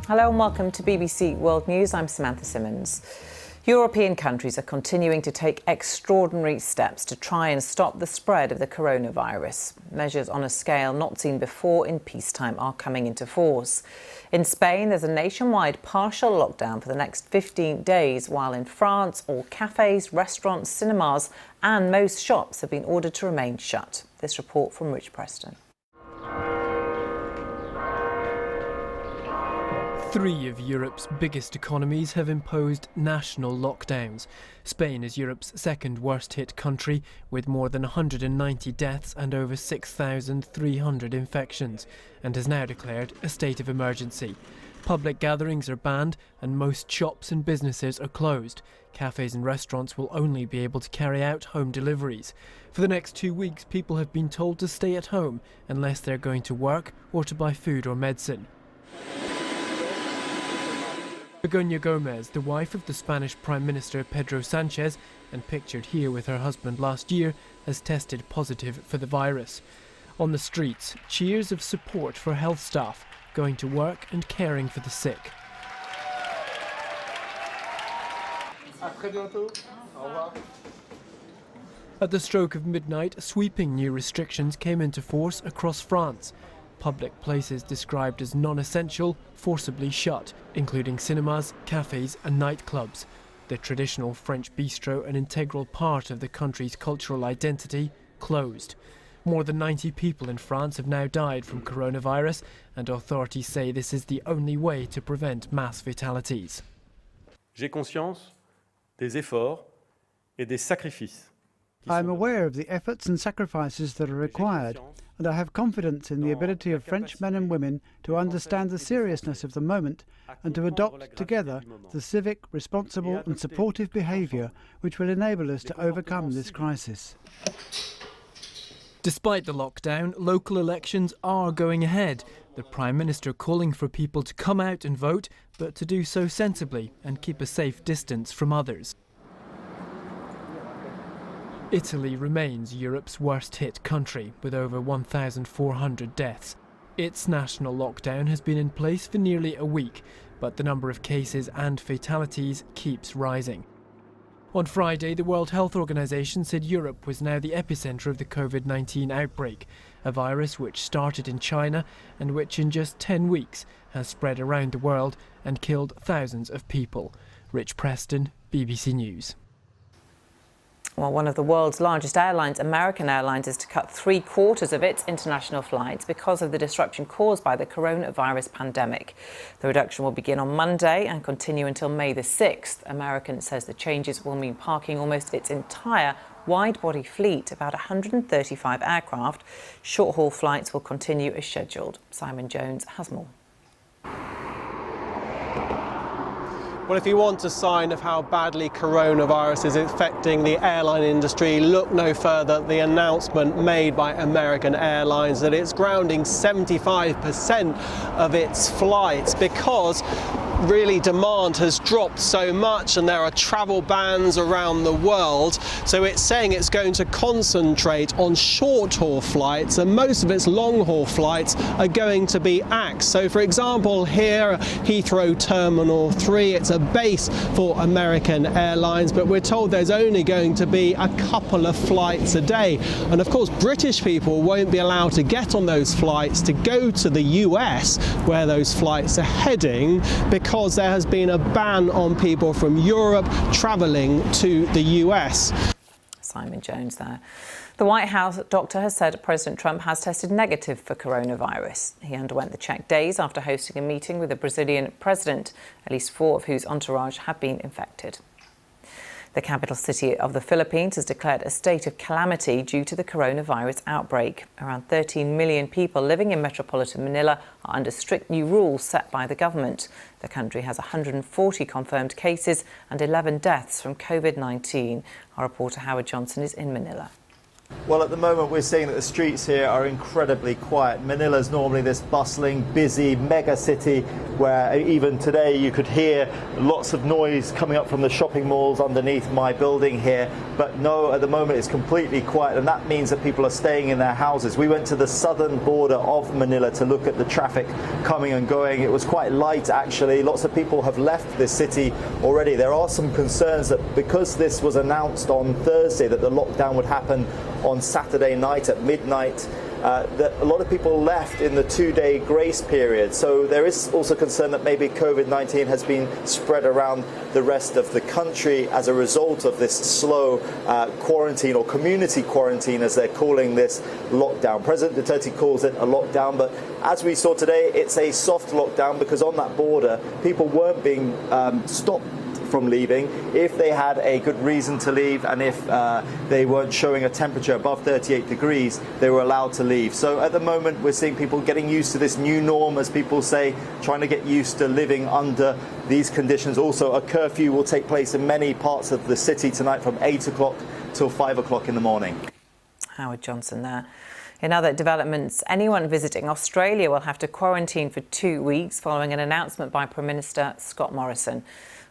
Hello and welcome to BBC World News. I'm Samantha Simmons. European countries are continuing to take extraordinary steps to try and stop the spread of the coronavirus. Measures on a scale not seen before in peacetime are coming into force. In Spain, there's a nationwide partial lockdown for the next 15 days, while in France, all cafes, restaurants, cinemas and most shops have been ordered to remain shut. This report from Rich Preston. 3 of Europe's biggest economies have imposed national lockdowns. Spain is Europe's second worst hit country, with more than 190 deaths and over 6,300 infections, and has now declared a state of emergency. Public gatherings are banned and most shops and businesses are closed. Cafes and restaurants will only be able to carry out home deliveries. For the next 2 weeks, people have been told to stay at home unless they're going to work or to buy food or medicine. Begoña Gomez, the wife of the Spanish Prime Minister Pedro Sánchez, and pictured here with her husband last year, has tested positive for the virus. On the streets, cheers of support for health staff going to work and caring for the sick. At the stroke of midnight, sweeping new restrictions came into force across France. Public places described as non-essential forcibly shut, including cinemas, cafes and nightclubs. The traditional French bistro, an integral part of the country's cultural identity, closed. More than 90 people in France have now died from coronavirus, and authorities say this is the only way to prevent mass fatalities. J'ai conscience des efforts et des sacrifices. I am aware of the efforts and sacrifices that are required, and I have confidence in the ability of French men and women to understand the seriousness of the moment and to adopt together the civic, responsible and supportive behaviour which will enable us to overcome this crisis. Despite the lockdown, local elections are going ahead. The Prime Minister calling for people to come out and vote, but to do so sensibly and keep a safe distance from others. Italy remains Europe's worst-hit country, with over 1,400 deaths. Its national lockdown has been in place for nearly a week, but the number of cases and fatalities keeps rising. On Friday, the World Health Organization said Europe was now the epicentre of the COVID-19 outbreak, a virus which started in China and which in just 10 weeks has spread around the world and killed thousands of people. Rich Preston, BBC News. Well, one of the world's largest airlines, American Airlines, is to cut 3/4 of its international flights because of the disruption caused by the coronavirus pandemic. The reduction will begin on Monday and continue until May the 6th. American says the changes will mean parking almost its entire wide-body fleet, about 135 aircraft. Short-haul flights will continue as scheduled. Simon Jones has more. Well, if you want a sign of how badly coronavirus is affecting the airline industry, look no further than the announcement made by American Airlines that it's grounding 75% of its flights because really demand has dropped so much and there are travel bans around the world. So it's saying it's going to concentrate on short-haul flights, and most of its long-haul flights are going to be axed. So for example, here Heathrow Terminal 3, it's a base for American Airlines, but we're told there's only going to be a couple of flights a day. And of course, British people won't be allowed to get on those flights to go to the US, where those flights are heading, because there has been a ban on people from Europe travelling to the US. Simon Jones there. The White House doctor has said President Trump has tested negative for coronavirus. He underwent the check days after hosting a meeting with the Brazilian president, at least 4 of whose entourage have been infected. The capital city of the Philippines has declared a state of calamity due to the coronavirus outbreak. Around 13 million people living in metropolitan Manila are under strict new rules set by the government. The country has 140 confirmed cases and 11 deaths from COVID-19. Our reporter Howard Johnson is in Manila. Well, at the moment we're seeing that the streets here are incredibly quiet. Manila's normally this bustling, busy mega city where even today you could hear lots of noise coming up from the shopping malls underneath my building here. But no, at the moment it's completely quiet, and that means that people are staying in their houses. We went to the southern border of Manila to look at the traffic coming and going. It was quite light actually. Lots of people have left this city already. There are some concerns that because this was announced on Thursday that the lockdown would happen on Saturday night at midnight, that a lot of people left in the 2-day grace period. So there is also concern that maybe COVID-19 has been spread around the rest of the country as a result of this slow quarantine, or community quarantine as they're calling this lockdown. President Duterte calls it a lockdown, but as we saw today, it's a soft lockdown because on that border, people weren't being stopped from leaving if they had a good reason to leave, and if they weren't showing a temperature above 38 degrees, they were allowed to leave. So at the moment we're seeing people getting used to this new norm, as people say, trying to get used to living under these conditions. Also, a curfew will take place in many parts of the city tonight from 8 o'clock till 5 o'clock in the morning. Howard Johnson there. In other developments, anyone visiting Australia will have to quarantine for 2 weeks following an announcement by Prime Minister Scott Morrison.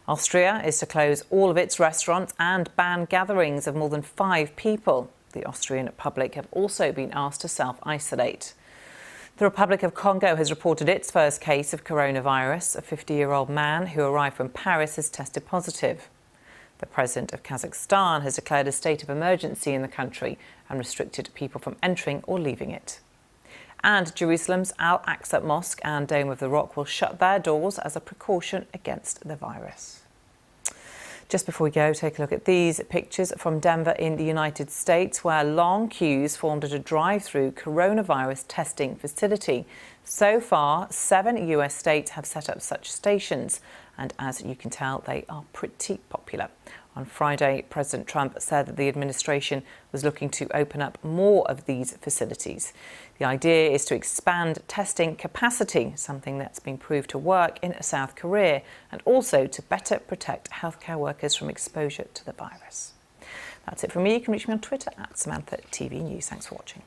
Austria is to close all of its restaurants and ban gatherings of more than 5 people. The Austrian public have also been asked to self-isolate. The Republic of Congo has reported its first case of coronavirus. A 50-year-old man who arrived from Paris has tested positive. The president of Kazakhstan has declared a state of emergency in the country and restricted people from entering or leaving it. And Jerusalem's Al-Aqsa Mosque and Dome of the Rock will shut their doors as a precaution against the virus. Just before we go, take a look at these pictures from Denver in the United States, where long queues formed at a drive-through coronavirus testing facility. So far, 7 US states have set up such stations, and as you can tell, they are pretty popular. On Friday, President Trump said that the administration was looking to open up more of these facilities. The idea is to expand testing capacity, something that's been proved to work in South Korea, and also to better protect healthcare workers from exposure to the virus. That's it from me. You can reach me on Twitter @SamanthaTVNews. Thanks for watching.